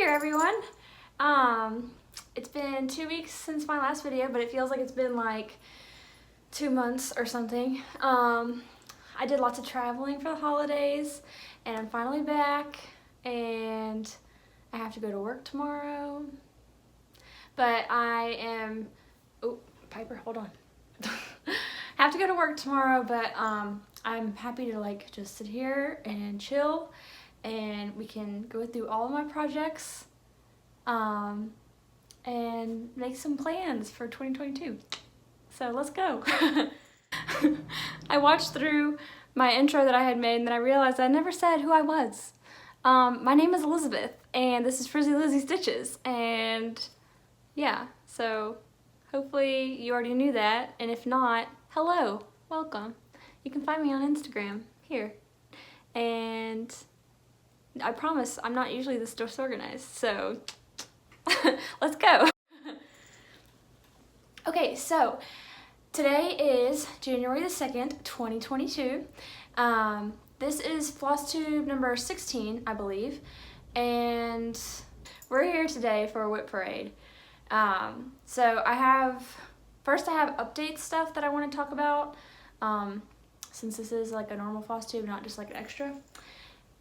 here, everyone. It's been 2 weeks since my last video, but it feels like it's been like 2 months or something. I did lots of traveling for the holidays, and I'm finally back, and I have to go to work tomorrow. But I am, oh, Piper, hold on. Have to go to work tomorrow, but I'm happy to like just sit here and chill, and we can go through all of my projects and make some plans for 2022. So let's go. I watched through my intro that I had made, and then I realized I never said who I was. My name is Elizabeth, and this is Frizzy Lizzie Stitches, and yeah, so hopefully you already knew that, and if not, hello, welcome. You can find me on Instagram, here, and I promise I'm not usually this disorganized, so let's go. Okay, so today is January the 2nd, 2022. This is Flosstube number 16, I believe, and we're here today for a WIP parade. So first I have update stuff that I want to talk about, since this is like a normal Flosstube, not just like an extra.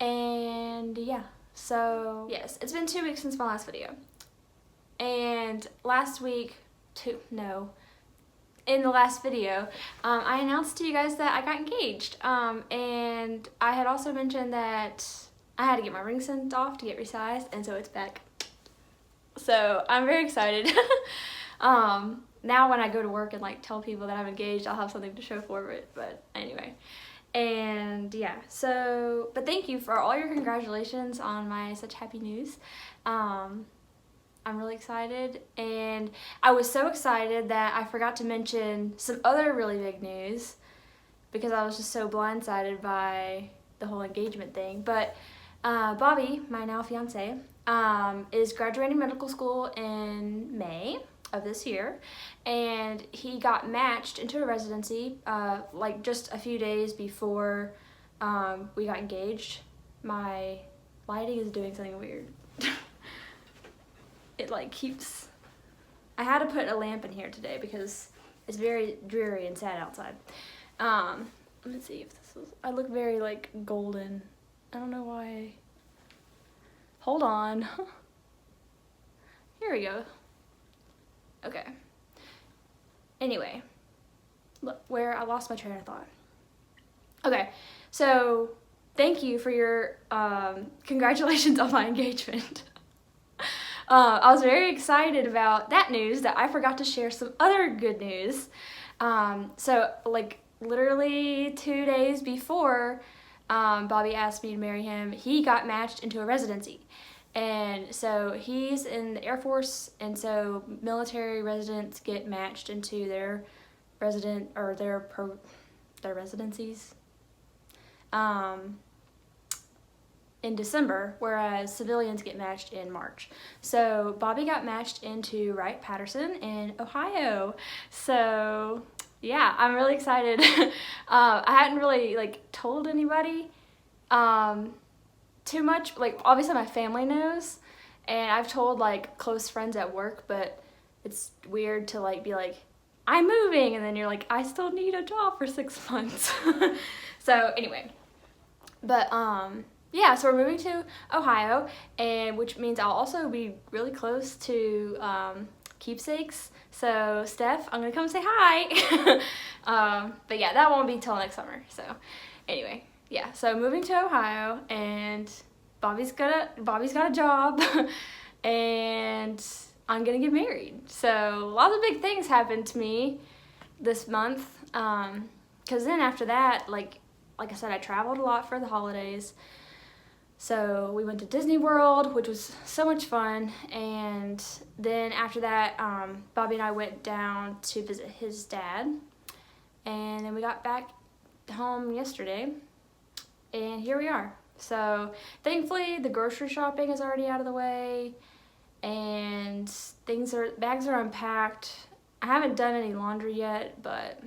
And yeah, so yes, it's been 2 weeks since my last video. And last week, in the last video, I announced to you guys that I got engaged. And I had also mentioned that I had to get my ring sent off to get resized, and so it's back. So I'm very excited. Now when I go to work and like tell people that I'm engaged, I'll have something to show for it, but anyway. And yeah, so, but thank you for all your congratulations on my such happy news. I'm really excited, and I was so excited that I forgot to mention some other really big news because I was just so blindsided by the whole engagement thing. But Bobby, my now fiance, is graduating medical school in May of this year, and he got matched into a residency like just a few days before we got engaged. My lighting is doing something weird. It like keeps, I had to put a lamp in here today because it's very dreary and sad outside. Let me see if this is, I look very like golden. I don't know why. Hold on. Here we go. Okay. Anyway, look where I lost my train of thought. Okay, so thank you for your congratulations on my engagement. I was very excited about that news that I forgot to share some other good news. So like literally 2 days before Bobby asked me to marry him, he got matched into a residency. And so he's in the Air Force, and so military residents get matched into their their residencies in December, whereas civilians get matched in March. So Bobby got matched into Wright-Patterson in Ohio. So yeah, I'm really excited. I hadn't really like told anybody too much. Like obviously my family knows, and I've told like close friends at work, but it's weird to like be like, I'm moving, and then you're like, I still need a job for 6 months. So anyway, but yeah, so we're moving to Ohio, and which means I'll also be really close to keepsakes. So Steph, I'm gonna come say hi. But yeah, that won't be till next summer. So anyway, yeah, so moving to Ohio, and Bobby's got a job, and I'm gonna get married. So lots of big things happened to me this month. Cause then after that, like I said, I traveled a lot for the holidays. So we went to Disney World, which was so much fun, and then after that, Bobby and I went down to visit his dad, and then we got back home yesterday, and here we are. So thankfully, the grocery shopping is already out of the way, and bags are unpacked. I haven't done any laundry yet, but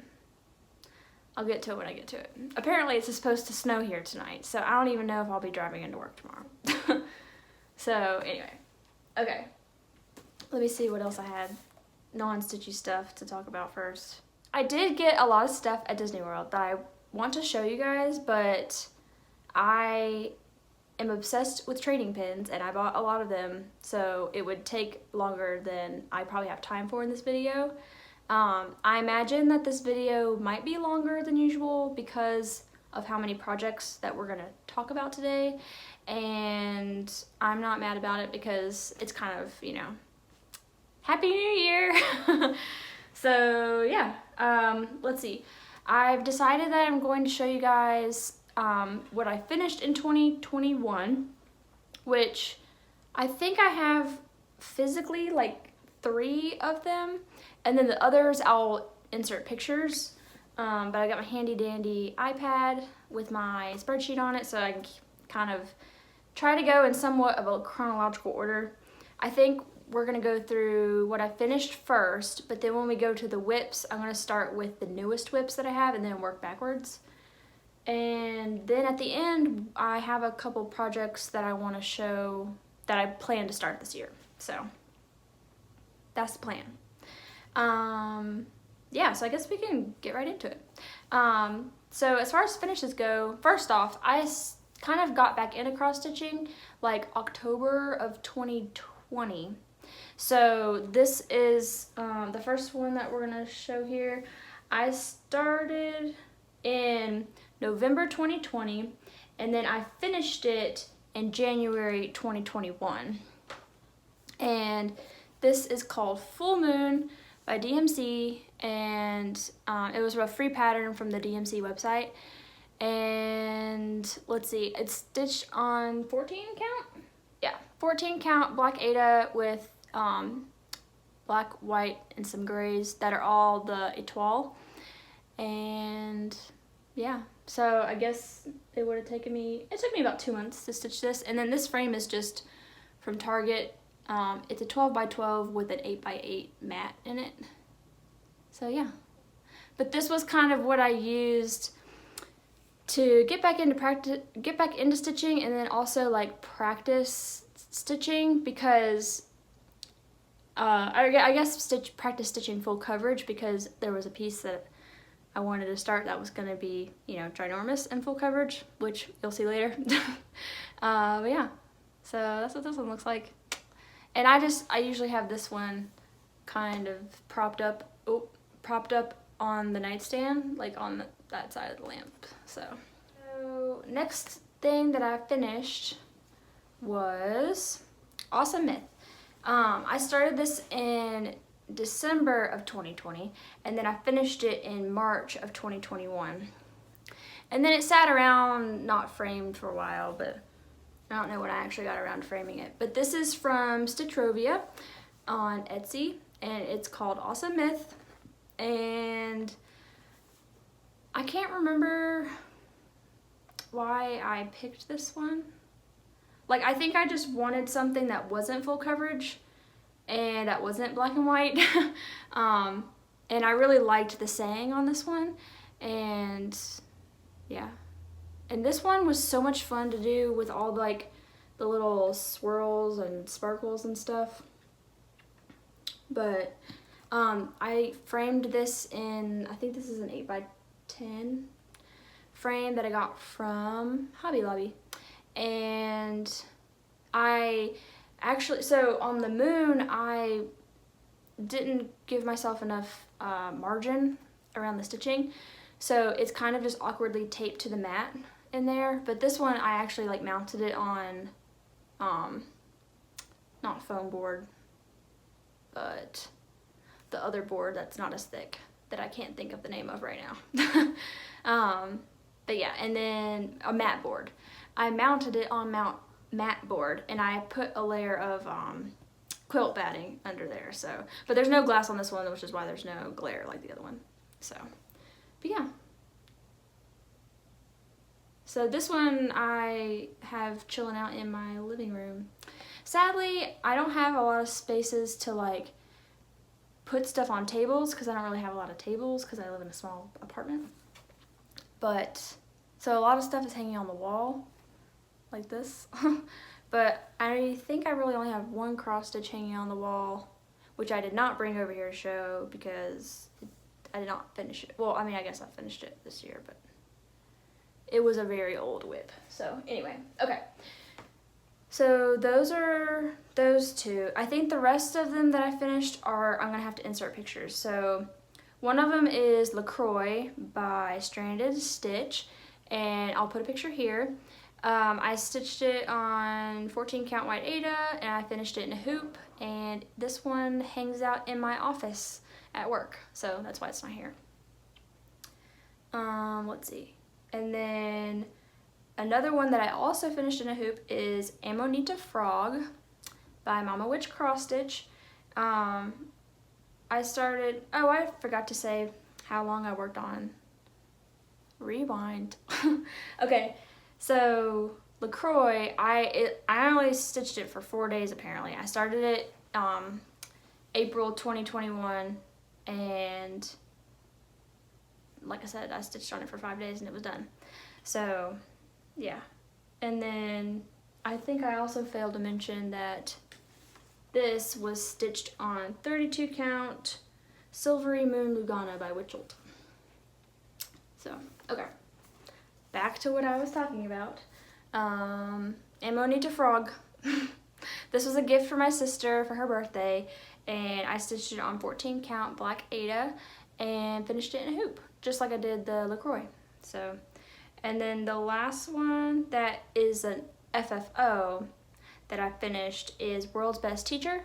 I'll get to it when I get to it. Apparently it's supposed to snow here tonight, so I don't even know if I'll be driving into work tomorrow. So anyway, Okay. Let me see what else I had. Non-stitchy stuff to talk about first. I did get a lot of stuff at Disney World that I want to show you guys, but I am obsessed with trading pins and I bought a lot of them, so it would take longer than I probably have time for in this video. I imagine that this video might be longer than usual because of how many projects that we're gonna talk about today, and I'm not mad about it because it's kind of, you know, Happy New Year! So yeah, let's see. I've decided that I'm going to show you guys what I finished in 2021, which I think I have physically like 3 of them, and then the others I'll insert pictures. But I got my handy dandy iPad with my spreadsheet on it, so I can kind of try to go in somewhat of a chronological order. I think we're gonna go through what I finished first, but then when we go to the WIPs, I'm gonna start with the newest WIPs that I have and then work backwards. And then at the end, I have a couple projects that I wanna show that I plan to start this year. So that's the plan. Yeah, so I guess we can get right into it. So as far as finishes go, first off, I kind of got back into cross stitching like October of 2020. So this is the first one that we're gonna show here. I started in November 2020 and then I finished it in January 2021. And this is called Full Moon by DMC, and it was a free pattern from the DMC website. And let's see, it's stitched on 14 count? Yeah, 14 count black Aida with black, white, and some grays that are all the etoile. And yeah, so I guess it would have taken me, it took me about 2 months to stitch this. And then this frame is just from Target. It's a 12 by 12 with an 8 by 8 mat in it. So yeah, but this was kind of what I used to get back into stitching, and then also like practice stitching, because I guess practice stitching full coverage, because there was a piece that I wanted to start that was going to be, you know, ginormous in full coverage, which you'll see later. But yeah, so that's what this one looks like. And I usually have this one kind of propped up on the nightstand, like on that side of the lamp. So next thing that I finished was Awesome Myth. I started this in December of 2020, and then I finished it in March of 2021. And then it sat around not framed for a while, but I don't know when I actually got around to framing it. But this is from Stitchrovia on Etsy, and it's called Awesome Myth. And I can't remember why I picked this one. Like, I think I just wanted something that wasn't full coverage and that wasn't black and white. And I really liked the saying on this one, and yeah. And this one was so much fun to do with all like the little swirls and sparkles and stuff. But I framed this in, I think this is an 8 by 10 frame that I got from Hobby Lobby. And I actually, so on the moon, I didn't give myself enough margin around the stitching. So it's kind of just awkwardly taped to the mat in there. But this one, I actually like mounted it on, not foam board, but the other board that's not as thick, that I can't think of the name of right now. But yeah, and then a mat board. I mounted it on mat board, and I put a layer of quilt batting under there. So, but there's no glass on this one, which is why there's no glare like the other one. So, but yeah. So this one I have chilling out in my living room. Sadly, I don't have a lot of spaces to like put stuff on tables, because I don't really have a lot of tables because I live in a small apartment. But so a lot of stuff is hanging on the wall, like this. But I think I really only have one cross stitch hanging on the wall, which I did not bring over here to show because I did not finish it. Well, I mean, I guess I finished it this year, but it was a very old WIP. So anyway, okay. So those are those two. I think the rest of them that I finished are, I'm gonna have to insert pictures. So one of them is Croix by Stranded Stitch, and I'll put a picture here. I stitched it on 14 count white Aida, and I finished it in a hoop, and this one hangs out in my office at work, so that's why it's not here. Let's see. And then another one that I also finished in a hoop is Amonita Frog by Mama Witch Cross Stitch. I forgot to say how long I worked on. Rewind. Okay, so Croix, I only stitched it for 4 days apparently. I started it April 2021, and like I said, I stitched on it for 5 days and it was done. So yeah, and then I think I also failed to mention that this was stitched on 32 count Silvery Moon Lugana by Witchelt. So, okay, back to what I was talking about. Amonita Frog. This was a gift for my sister for her birthday, and I stitched it on 14 count black Aida and finished it in a hoop, just like I did the Croix. So, and then the last one that is an FFO that I finished is World's Best Teacher,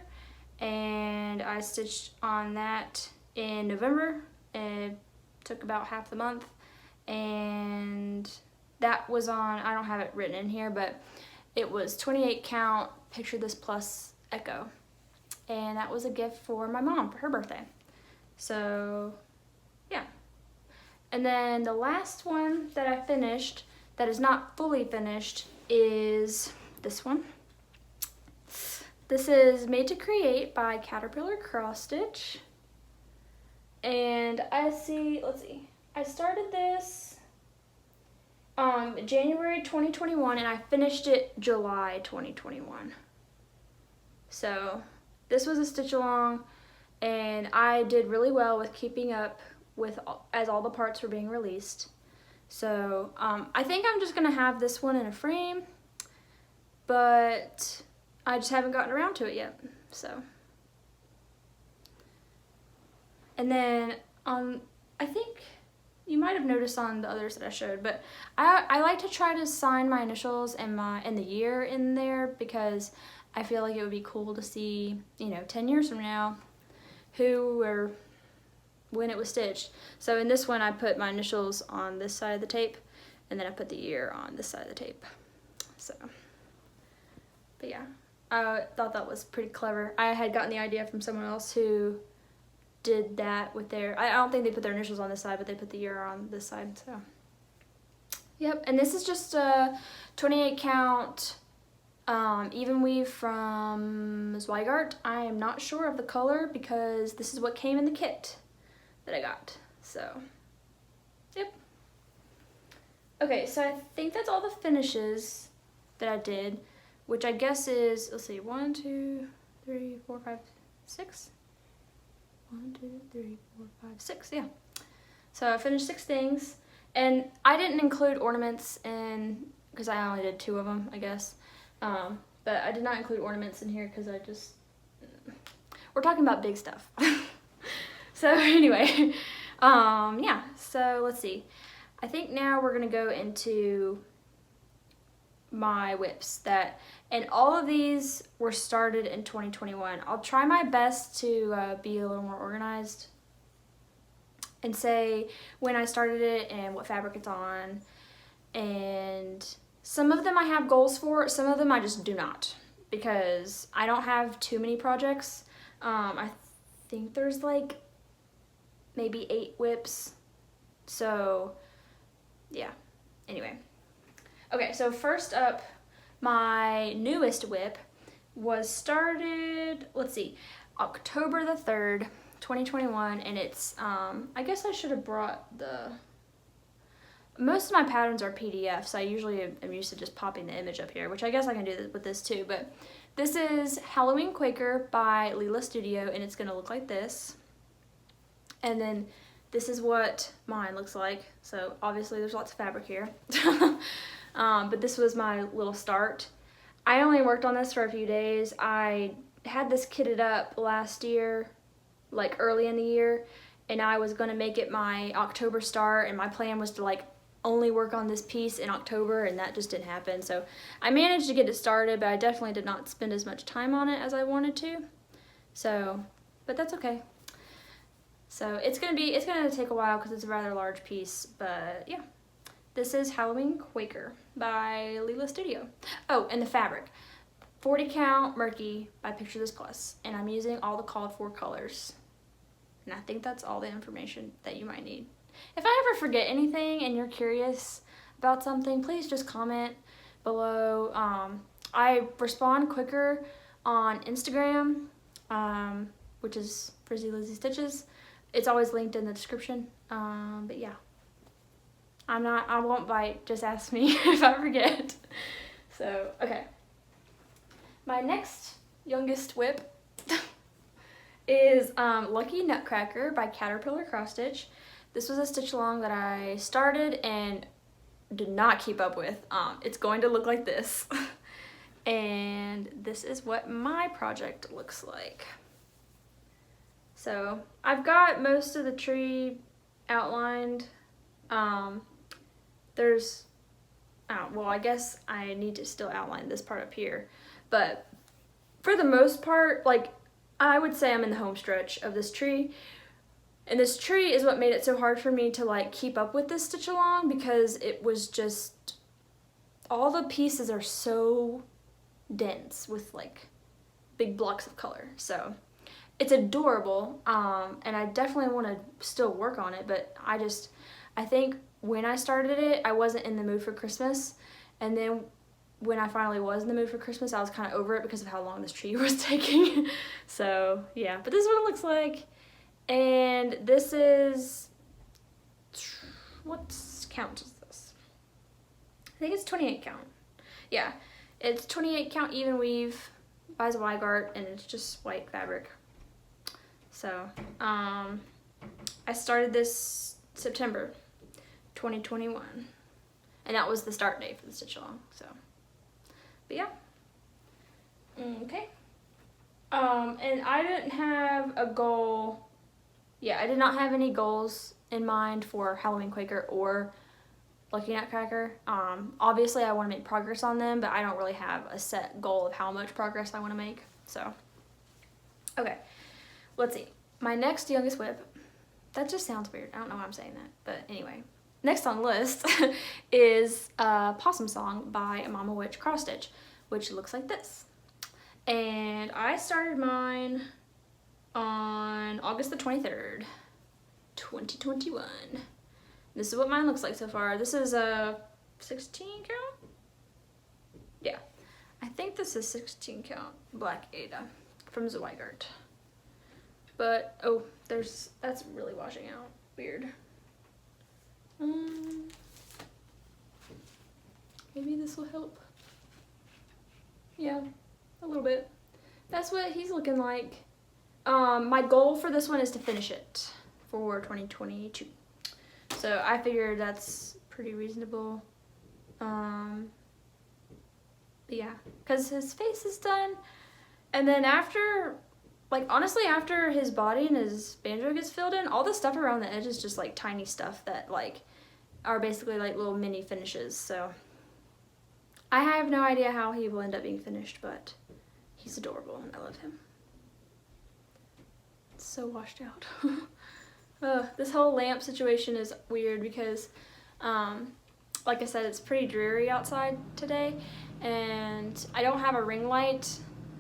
and I stitched on that in November. It took about half the month, and that was on, I don't have it written in here, but it was 28 count Picture This Plus Echo, and that was a gift for my mom for her birthday. So yeah. And then the last one that I finished that is not fully finished is this one. This is Made to Create by Caterpillar Cross Stitch. And let's see, I started this January 2021 and I finished it July 2021. So this was a stitch along, and I did really well with keeping up with as all the parts were being released. So I think I'm just gonna have this one in a frame, but I just haven't gotten around to it yet. So, and then I think you might have noticed on the others that I showed, but I like to try to sign my initials and the year in there, because I feel like it would be cool to see, 10 years from now who or when it was stitched. So in this one I put my initials on this side of the tape, and then I put the year on this side of the tape. So, but yeah, I thought that was pretty clever. I had gotten the idea from someone else who did that with their, I don't think they put their initials on this side, but they put the year on this side. So yep, and this is just a 28 count even weave from Zweigart. I am not sure of the color because this is what came in the kit that I got. So yep. Okay, so I think that's all the finishes that I did, which I guess is, let's see, 1, 2, 3, 4, 5, 6. 1, 2, 3, 4, 5, 6, yeah. So I finished 6 things, and I didn't include ornaments in, because I only did 2 of them, I guess. But I did not include ornaments in here because we're talking about big stuff. So anyway, yeah, so let's see. I think now we're gonna go into my WIPs and all of these were started in 2021. I'll try my best to be a little more organized and say when I started it and what fabric it's on, and some of them I have goals for, some of them I just do not, because I don't have too many projects. I think there's like maybe 8 WIPs, so yeah, anyway. Okay, so first up, my newest WIP was started, let's see, October the 3rd, 2021, and it's, I guess I should have brought most of my patterns are PDFs. I usually am used to just popping the image up here, which I guess I can do with this too, but this is Halloween Quaker by Lila Studio, and it's gonna look like this. And then this is what mine looks like. So obviously there's lots of fabric here. But this was my little start. I only worked on this for a few days. I had this kitted up last year, like early in the year, and I was gonna make it my October start, and my plan was to like only work on this piece in October, and that just didn't happen. So I managed to get it started, but I definitely did not spend as much time on it as I wanted to. So, but that's okay. So it's gonna take a while because it's a rather large piece, but yeah. This is Halloween Quaker by Lila Studio. Oh, and the fabric. 40 count Murky by Picture This Plus, and I'm using all the called for colors. And I think that's all the information that you might need. If I ever forget anything and you're curious about something, please just comment below. I respond quicker on Instagram, which is Frizzy Lizzie Stitches. It's always linked in the description, but yeah. I won't bite, just ask me if I forget. So, okay. My next youngest WIP is Lucky Nutcracker by Caterpillar Cross Stitch. This was a stitch along that I started and did not keep up with. It's going to look like this. And this is what my project looks like. So I've got most of the tree outlined. Well, I guess I need to still outline this part up here, but for the most part, like, I would say I'm in the home stretch of this tree, and this tree is what made it so hard for me to like keep up with this stitch along, because it was just, all the pieces are so dense with like big blocks of color. So it's adorable, and I definitely want to still work on it, but I think when I started it, I wasn't in the mood for Christmas, and then when I finally was in the mood for Christmas, I was kind of over it because of how long this tree was taking. So yeah, but this is what it looks like, and this is, what count is this? I think it's 28 count. Yeah, it's 28 count even weave by Zweigart, and it's just white fabric. So I started this September 2021, and that was the start date for the stitch along. So, but yeah, okay. And I didn't have a goal. Yeah, I did not have any goals in mind for Halloween Quaker or Lucky Nutcracker. Obviously I want to make progress on them, but I don't really have a set goal of how much progress I want to make. So, okay, let's see. My next youngest WIP. That just sounds weird. I don't know why I'm saying that, but anyway. Next on the list is Possum Song by Mama Witch Cross Stitch, which looks like this. And I started mine on August the 23rd, 2021. This is what mine looks like so far. This is a 16 count? Yeah, I think this is 16 count Black Ada from Zweigart. But, oh, that's really washing out. Weird. Maybe this will help. Yeah, a little bit. That's what he's looking like. My goal for this one is to finish it for 2022. So I figured that's pretty reasonable. But yeah, because his face is done. And then after, like, honestly, after his body and his banjo gets filled in, all the stuff around the edge is just like tiny stuff that like are basically like little mini finishes. So I have no idea how he will end up being finished, but he's adorable and I love him. It's so washed out. This whole lamp situation is weird because like I said, it's pretty dreary outside today, and I don't have a ring light.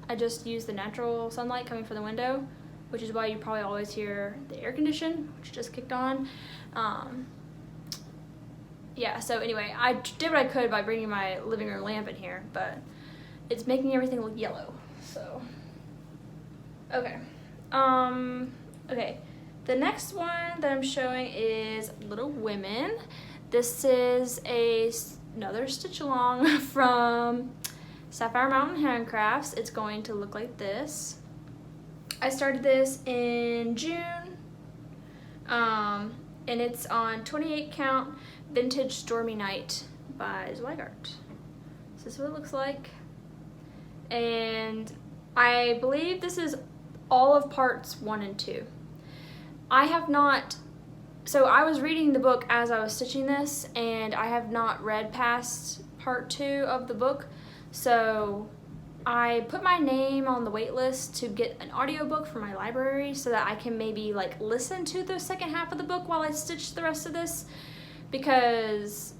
I just use the natural sunlight coming from the window, which is why you probably always hear the air condition, which just kicked on. Yeah, so anyway, I did what I could by bringing my living room lamp in here, but it's making everything look yellow, so. Okay. Okay. The next one that I'm showing is Little Women. This is another stitch along from Sapphire Mountain Handcrafts. It's going to look like this. I started this in June, and it's on 28 count Vintage Stormy Night by Zweigart. So this is what it looks like. And I believe this is all of parts 1 and 2. I have not, so I was reading the book as I was stitching this, and I have not read past part 2 of the book. So I put my name on the wait list to get an audiobook for my library so that I can maybe like listen to the second half of the book while I stitch the rest of this, because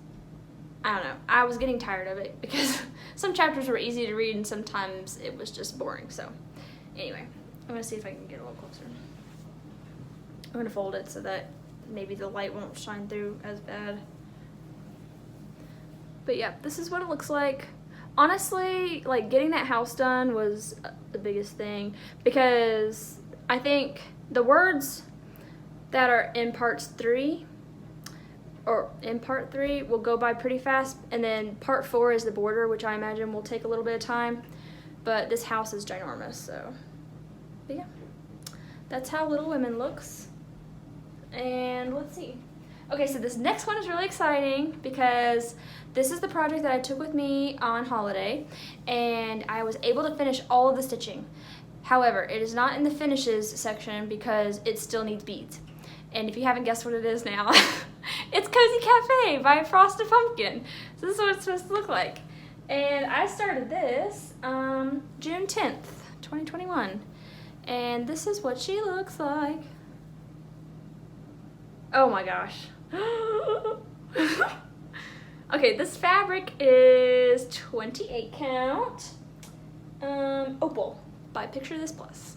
I don't know, I was getting tired of it because some chapters were easy to read and sometimes it was just boring. So anyway, I'm gonna see if I can get a little closer. I'm gonna fold it so that maybe the light won't shine through as bad. But yeah, this is what it looks like. Honestly, like getting that house done was the biggest thing, because I think the words that are in part 3 will go by pretty fast, and then part 4 is the border, which I imagine will take a little bit of time, but this house is ginormous. So but yeah, that's how Little Women looks. And let's see. Okay, so this next one is really exciting because this is the project that I took with me on holiday, and I was able to finish all of the stitching. However, it is not in the finishes section because it still needs beads. And if you haven't guessed what it is now, it's Cozy Cafe by Frosted Pumpkin. So this is what it's supposed to look like. And I started this June 10th, 2021. And this is what she looks like. Oh my gosh. Okay, this fabric is 28 count Opal by Picture This Plus.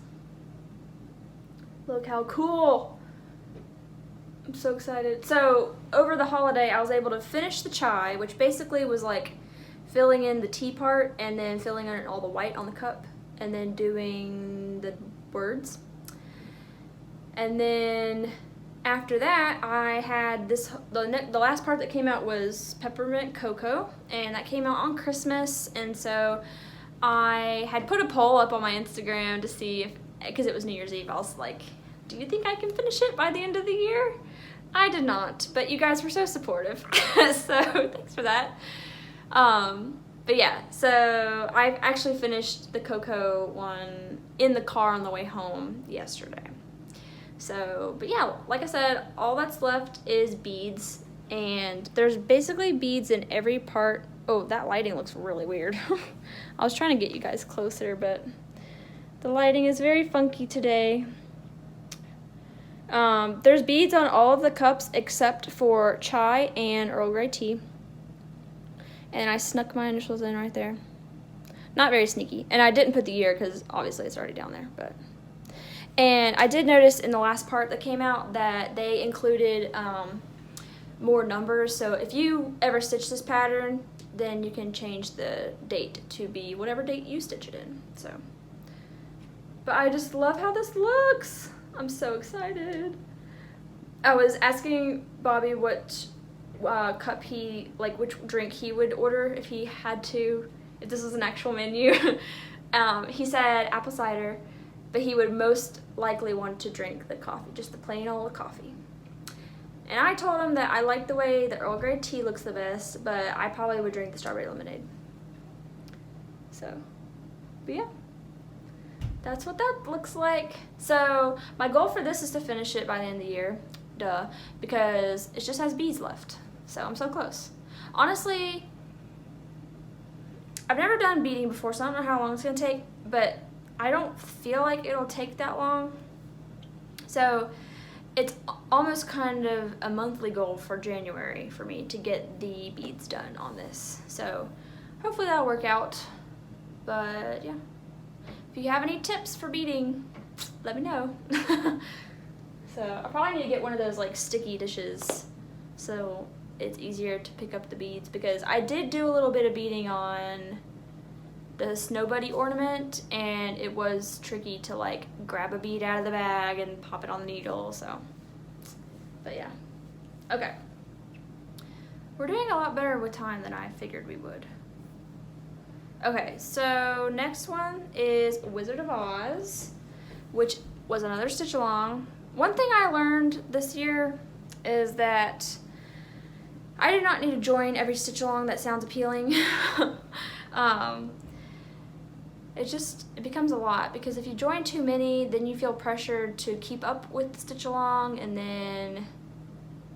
Look how cool. I'm so excited. So over the holiday, I was able to finish the chai, which basically was like filling in the tea part and then filling in all the white on the cup and then doing the words. And then after that, I had this, the last part that came out was Peppermint Cocoa, and that came out on Christmas. And so I had put a poll up on my Instagram to see if, because it was New Year's Eve, I was like, do you think I can finish it by the end of the year? I did not, but you guys were so supportive, so thanks for that. But yeah, so I actually finished the cocoa one in the car on the way home yesterday. So, but yeah, like I said, all that's left is beads, and there's basically beads in every part. Oh, that lighting looks really weird. I was trying to get you guys closer, but the lighting is very funky today. There's beads on all of the cups except for chai and Earl Grey tea. And I snuck my initials in right there. Not very sneaky. And I didn't put the year because obviously it's already down there. But and I did notice in the last part that came out that they included more numbers. So if you ever stitch this pattern, then you can change the date to be whatever date you stitch it in. So, but I just love how this looks. I'm so excited. I was asking Bobby what cup he, like which drink he would order if he had to, if this was an actual menu. He said apple cider, but he would most likely want to drink the coffee, just the plain old coffee. And I told him that I like the way the Earl Grey tea looks the best, but I probably would drink the strawberry lemonade. So, but yeah. That's what that looks like. So my goal for this is to finish it by the end of the year, duh, because it just has beads left. So I'm so close. Honestly, I've never done beading before, so I don't know how long it's gonna take, but I don't feel like it'll take that long. So it's almost kind of a monthly goal for January for me to get the beads done on this. So hopefully that'll work out, but yeah. If you have any tips for beading, let me know. So I probably need to get one of those like sticky dishes so it's easier to pick up the beads, because I did do a little bit of beading on the Snow Bunny ornament and it was tricky to like grab a bead out of the bag and pop it on the needle, so. But yeah. Okay. We're doing a lot better with time than I figured we would. Okay, so next one is Wizard of Oz, which was another stitch along. One thing I learned this year is that I do not need to join every stitch along that sounds appealing. It becomes a lot, because if you join too many, then you feel pressured to keep up with the stitch along, and then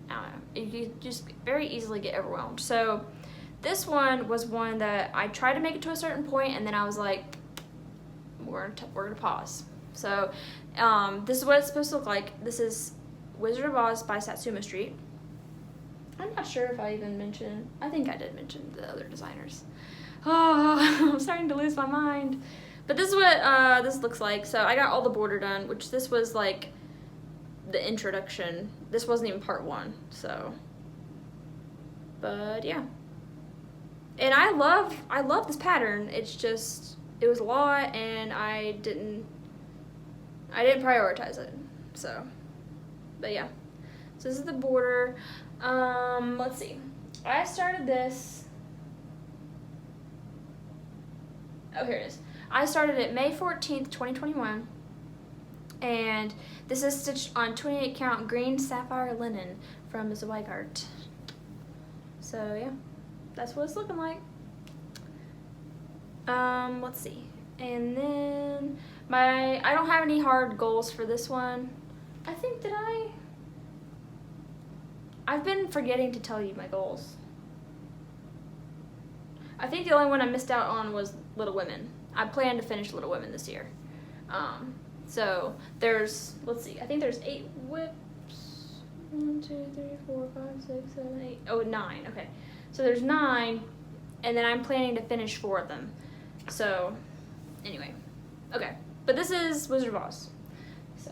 I don't know, you just very easily get overwhelmed. So this one was one that I tried to make it to a certain point, and then I was like, we're gonna pause. So this is what it's supposed to look like. This is Wizard of Oz by Satsuma Street. I'm not sure if I even mentioned, I think I did mention the other designers. Oh, I'm starting to lose my mind. But this is what this looks like. So I got all the border done, which this was like the introduction. This wasn't even part 1, so. But yeah. And I love this pattern. It's just, it was a lot, and I didn't prioritize it, so. But yeah. So this is the border. Let's see. I started this. Oh, here it is. I started it May 14th, 2021. And this is stitched on 28 count green sapphire linen from Zweigart. So yeah, that's what it's looking like. Let's see. And then I don't have any hard goals for this one. I think I've been forgetting to tell you my goals. I think the only one I missed out on was Little Women. I plan to finish Little Women this year. So there's, let's see, I think there's 8 WIPs. 1, 2, 3, 4, 5, 6, 7, 8. Oh, 9. Okay. So there's 9, and then I'm planning to finish 4 of them. So anyway, okay. But this is Wizard of Oz. So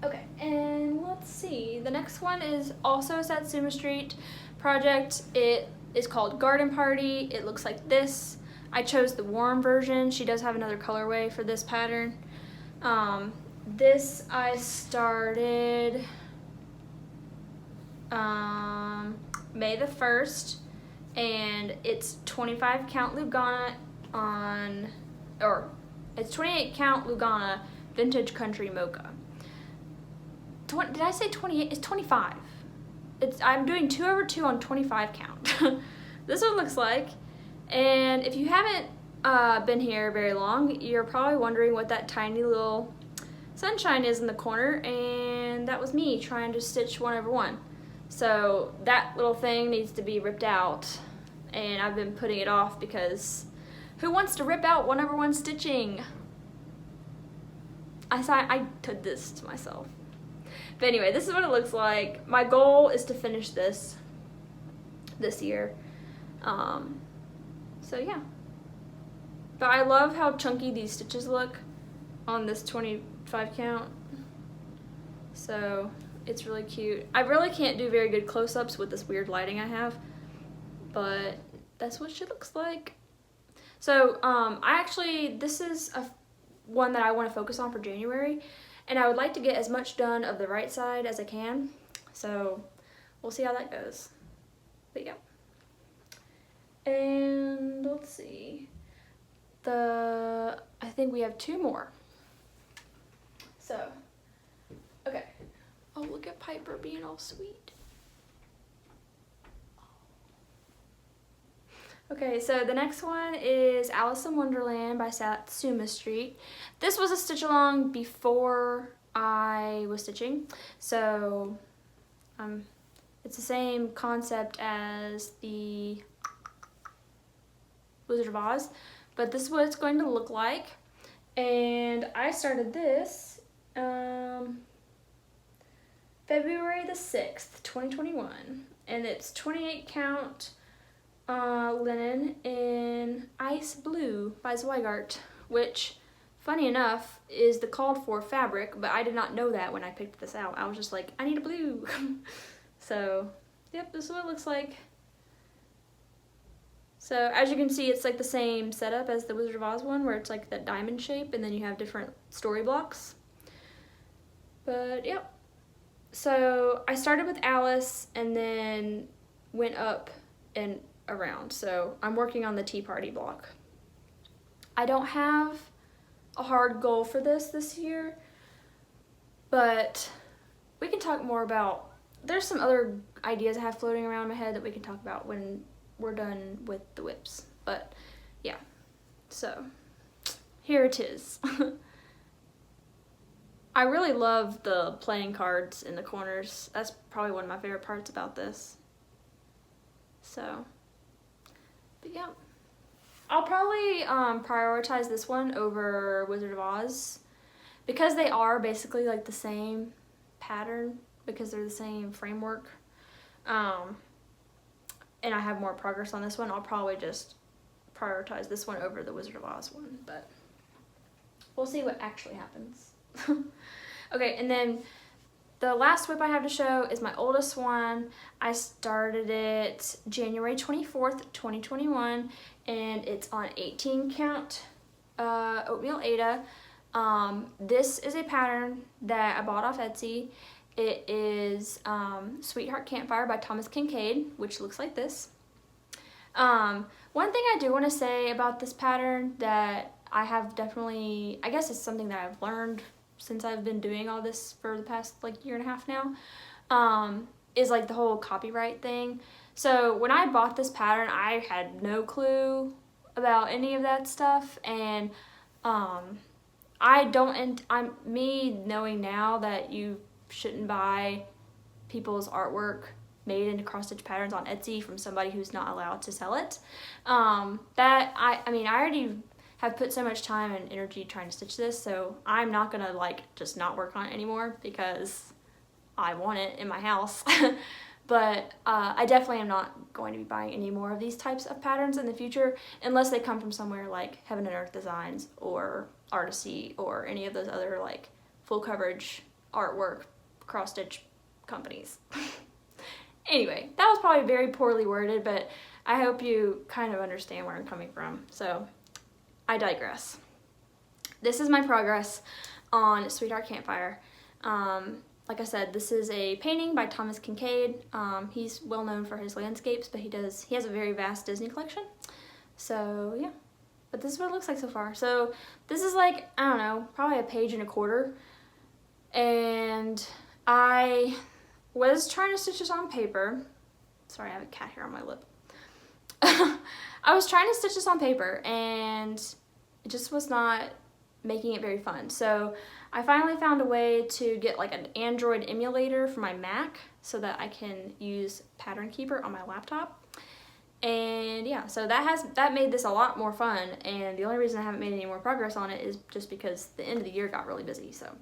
okay, and let's see. The next one is also a Satsuma Street project. It is called Garden Party. It looks like this. I chose the warm version. She does have another colorway for this pattern. This I started May the 1st, and it's 25 count Lugana it's 28 count Lugana Vintage Country Mocha. Did I say 28? It's 25. I'm doing 2/2 on 25 count. This one looks like, and if you haven't been here very long, you're probably wondering what that tiny little sunshine is in the corner, and that was me trying to stitch 1/1. So that little thing needs to be ripped out, and I've been putting it off because who wants to rip out 1/1 stitching? I did this to myself. But anyway, this is what it looks like. My goal is to finish this year. So yeah. But I love how chunky these stitches look on this 25 count. So it's really cute. I really can't do very good close-ups with this weird lighting I have, but that's what she looks like. So this is one that I want to focus on for January, and I would like to get as much done of the right side as I can. So we'll see how that goes. But yeah. And let's see. I think we have 2 more. So, okay. Oh, look at Piper being all sweet. Okay, so the next one is Alice in Wonderland by Satsuma Street. This was a stitch along before I was stitching, so it's the same concept as the Wizard of Oz, but this is what it's going to look like. And I started this February the 6th, 2021, and it's 28 count linen in Ice Blue by Zweigart, which, funny enough, is the called for fabric, but I did not know that when I picked this out. I was just like, I need a blue. So, yep, this is what it looks like. So, as you can see, it's like the same setup as the Wizard of Oz one, where it's like that diamond shape, and then you have different story blocks. But, yep. So, I started with Alice, and then went up and around. So I'm working on the tea party block. I don't have a hard goal for this year, but we can talk more about, there's some other ideas I have floating around in my head that we can talk about when we're done with the WIPs. But yeah, so here it is. I really love the playing cards in the corners. That's probably one of my favorite parts about this. So, but yeah. I'll probably prioritize this one over Wizard of Oz because they are basically like the same pattern, because they're the same framework. And I have more progress on this one. I'll probably just prioritize this one over the Wizard of Oz one, but we'll see what actually happens. Okay, and then the last WIP I have to show is my oldest one. I started it January 24th, 2021, and it's on 18 count oatmeal Aida. This is a pattern that I bought off Etsy. It is Sweetheart Campfire by Thomas Kinkade, which looks like this. One thing I do want to say about this pattern that I have definitely, I guess it's something that I've learned since I've been doing all this for the past like year and a half now, is like the whole copyright thing. So when I bought this pattern, I had no clue about any of that stuff, and me knowing now that you shouldn't buy people's artwork made into cross-stitch patterns on Etsy from somebody who's not allowed to sell it. I already have put so much time and energy trying to stitch this, so I'm not gonna like just not work on it anymore because I want it in my house. But I definitely am not going to be buying any more of these types of patterns in the future unless they come from somewhere like Heaven and Earth Designs or Artisy or any of those other like full coverage artwork cross-stitch companies. Anyway, that was probably very poorly worded, but I hope you kind of understand where I'm coming from. So I digress. This is my progress on Sweetheart Campfire. Like I said, this is a painting by Thomas Kinkade. He's well known for his landscapes, but he has a very vast Disney collection. So yeah, but this is what it looks like so far. So this is like, I don't know, probably a page and a quarter. And I was trying to stitch this on paper. Sorry, I have a cat hair on my lip. I was trying to stitch this on paper and it just was not making it very fun. So I finally found a way to get like an Android emulator for my Mac so that I can use Pattern Keeper on my laptop. And yeah, so that made this a lot more fun, and the only reason I haven't made any more progress on it is just because the end of the year got really busy. So,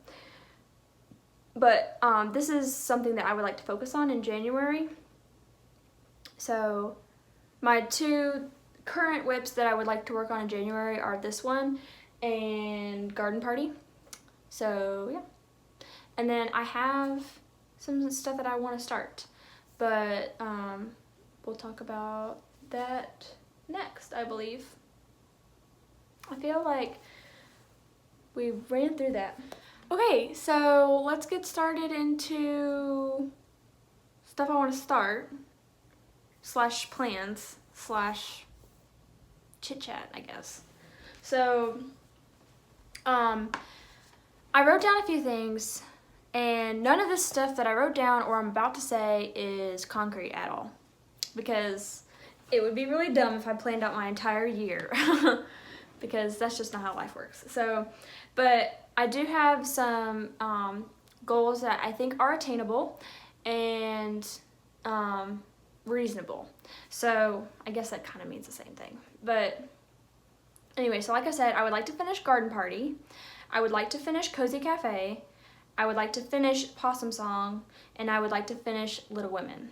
but this is something that I would like to focus on in January. So my two current WIPs that I would like to work on in January are this one and Garden Party. So yeah, and then I have some stuff that I want to start, but we'll talk about that next, I believe. I feel like we ran through that. Okay, so let's get started into stuff I want to start, / plans, / chit chat, I guess. So, I wrote down a few things, and none of this stuff that I wrote down or I'm about to say is concrete at all, because it would be really dumb if I planned out my entire year, because that's just not how life works. So, but I do have some goals that I think are attainable and reasonable. So I guess that kind of means the same thing. But anyway, so like I said, I would like to finish Garden Party. I would like to finish Cozy Cafe. I would like to finish Possum Song, and I would like to finish Little Women.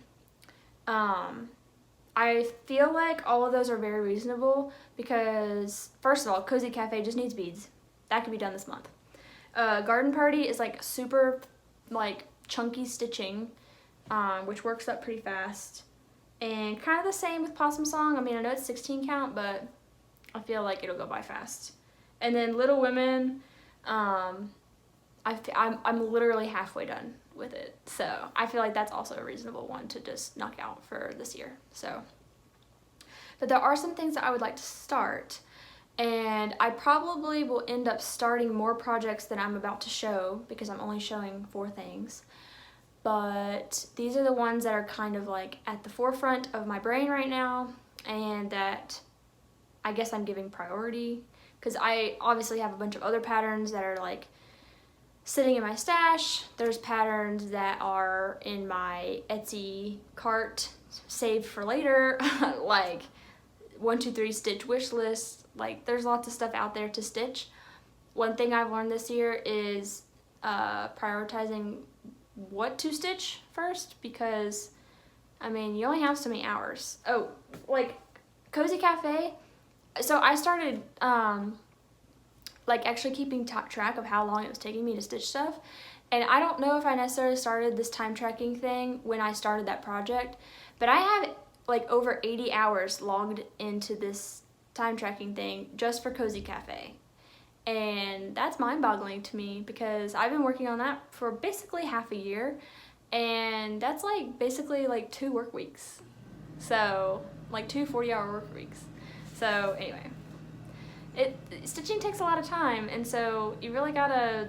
I feel like all of those are very reasonable because, first of all, Cozy Cafe just needs beads. That can be done this month. Garden Party is like super like chunky stitching, which works up pretty fast. And kind of the same with Possum Song. I mean, I know it's 16 count, but I feel like it'll go by fast. And then Little Women, I'm literally halfway done with it. So I feel like that's also a reasonable one to just knock out for this year. So, but there are some things that I would like to start, and I probably will end up starting more projects than I'm about to show because I'm only showing 4 things. But these are the ones that are kind of like at the forefront of my brain right now, and that I guess I'm giving priority, because I obviously have a bunch of other patterns that are like sitting in my stash. There's patterns that are in my Etsy cart saved for later, like 1, 2, 3 stitch wish list. Like there's lots of stuff out there to stitch. One thing I've learned this year is prioritizing what to stitch first, because I mean you only have so many hours. Oh, like Cozy Cafe. So I started like actually keeping track of how long it was taking me to stitch stuff, and I don't know if I necessarily started this time tracking thing when I started that project, but I have like over 80 hours logged into this time tracking thing just for Cozy Cafe. And that's mind-boggling to me because I've been working on that for basically half a year, and that's like basically like 2 work weeks. So like 2 40-hour work weeks. So anyway, stitching takes a lot of time, and so you really gotta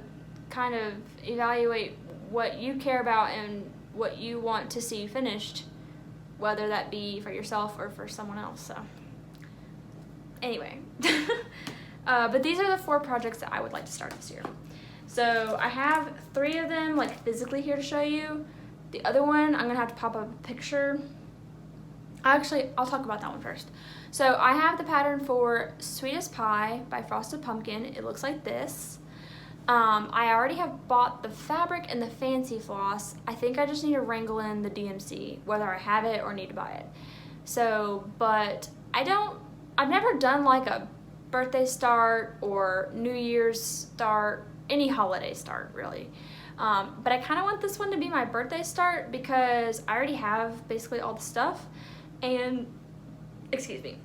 kind of evaluate what you care about and what you want to see finished, whether that be for yourself or for someone else. So anyway, but these are the 4 projects that I would like to start this year. So I have 3 of them like physically here to show you. The other one, I'm gonna have to pop up a picture. Actually, I'll talk about that one first. So I have the pattern for Sweetest Pie by Frosted Pumpkin. It looks like this. I already have bought the fabric and the fancy floss. I think I just need to wrangle in the DMC, whether I have it or need to buy it. So, but I've never done like a birthday start or New Year's start, any holiday start really. But I kind of want this one to be my birthday start because I already have basically all the stuff, and excuse me,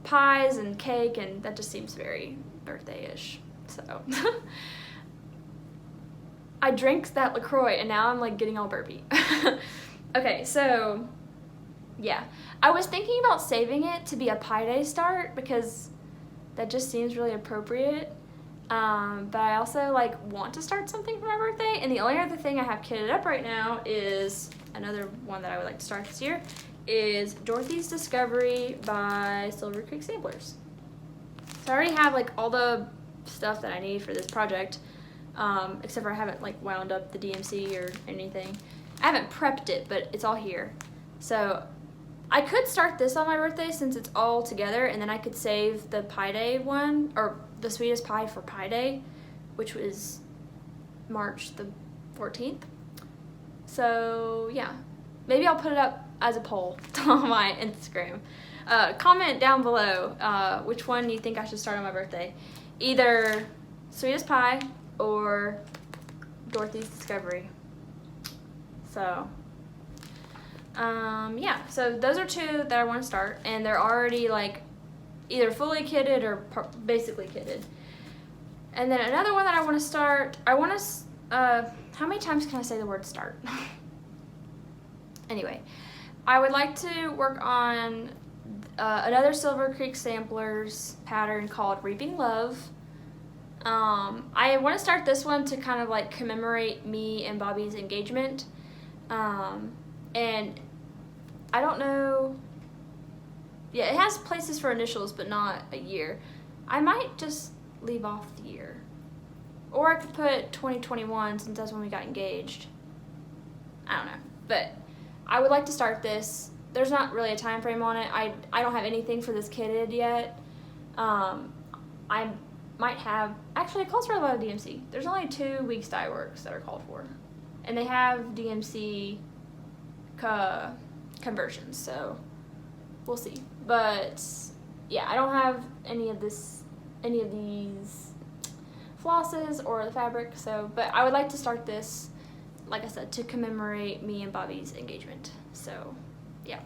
pies and cake, and that just seems very birthday-ish. So I drank that LaCroix and now I'm like getting all burpy. Okay, so yeah, I was thinking about saving it to be a Pie Day start because that just seems really appropriate. But I also like want to start something for my birthday, and the only other thing I have kitted up right now is another one that I would like to start this year is Dorothy's Discovery by Silvercreek Samplers. So I already have like all the stuff that I need for this project, except for I haven't like wound up the DMC or anything. I haven't prepped it, but it's all here. So I could start this on my birthday since it's all together, and then I could save the Pie Day one, or the Sweetest Pie for Pie Day, which was March the 14th. So yeah, maybe I'll put it up as a poll on my Instagram. Comment down below which one you think I should start on my birthday. Either Sweetest Pie or Dorothy's Discovery. So yeah, so those are 2 that I want to start, and they're already like either fully kitted or basically kitted. And then another one that I want to start, I want to, how many times can I say the word start? Anyway, I would like to work on another Silvercreek Samplers pattern called Reaping Love. I want to start this one to kind of like commemorate me and Bobby's engagement. And I don't know, yeah, it has places for initials but not a year. I might just leave off the year, or I could put 2021 since that's when we got engaged. I don't know, but I would like to start this. There's not really a time frame on it. I don't have anything for this kitted yet. I might have, actually it calls for a lot of DMC. There's only 2 weeks dye works that are called for, and they have DMC conversions, so we'll see. But yeah, I don't have any of these flosses or the fabric, so, but I would like to start this, like I said, to commemorate me and Bobby's engagement. So yeah.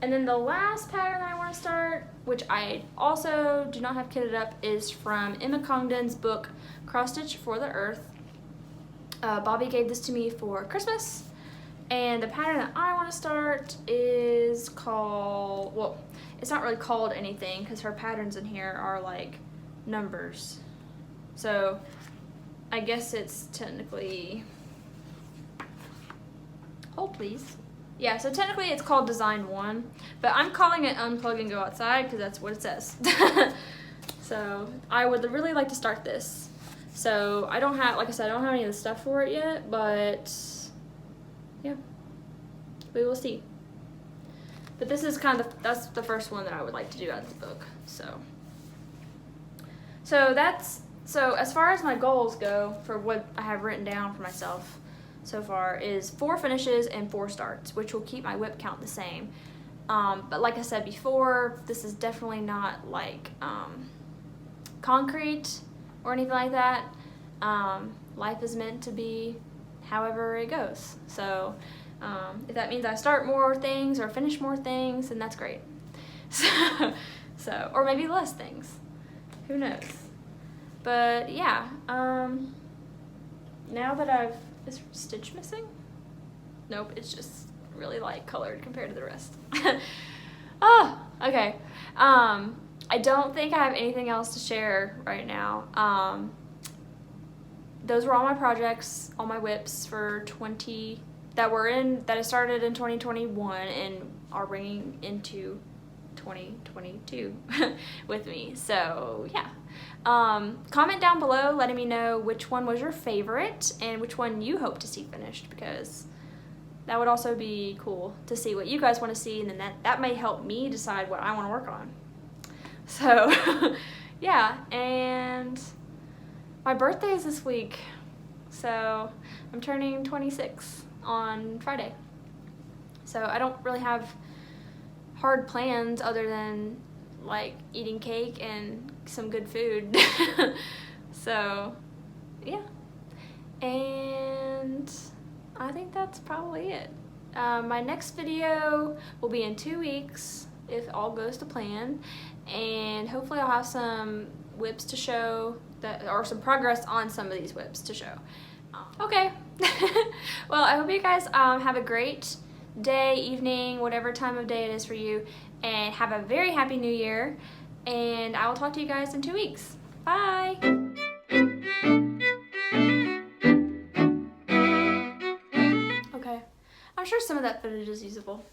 And then the last pattern I want to start, which I also do not have kitted up, is from Emma Congdon's book, Cross Stitch for the Earth. Bobby gave this to me for Christmas, and the pattern that I want to start is called, well, it's not really called anything because her patterns in here are like numbers. So I guess it's technically, hold please. Yeah, so technically it's called Design 1, but I'm calling it Unplug and Go Outside because that's what it says. So I would really like to start this. So I don't have, like I said, I don't have any of the stuff for it yet, but yeah, we will see. But this is kind of, that's the first one that I would like to do out of the book. So as far as my goals go for what I have written down for myself so far is 4 finishes and 4 starts, which will keep my WIP count the same. But like I said before, this is definitely not like concrete or anything like that. Life is meant to be however it goes. So if that means I start more things or finish more things, then that's great. So or maybe less things. Who knows? But yeah, now that is stitch missing? Nope, it's just really light colored compared to the rest. Oh, okay. I don't think I have anything else to share right now. Those were all my projects, all my WIPs for that I started in 2021 and are bringing into 2022 with me. So yeah. Comment down below letting me know which one was your favorite and which one you hope to see finished, because that would also be cool to see what you guys want to see, and then that may help me decide what I want to work on. So yeah, and my birthday is this week, so I'm turning 26 on Friday. So I don't really have hard plans other than like eating cake and some good food. So yeah, and I think that's probably it. My next video will be in 2 weeks if all goes to plan, and hopefully I'll have some WIPs to show or some progress on some of these WIPs to show. Okay. Well, I hope you guys have a great day, evening, whatever time of day it is for you, and have a very happy new year, and I will talk to you guys in 2 weeks. Bye. Okay, I'm sure some of that footage is usable.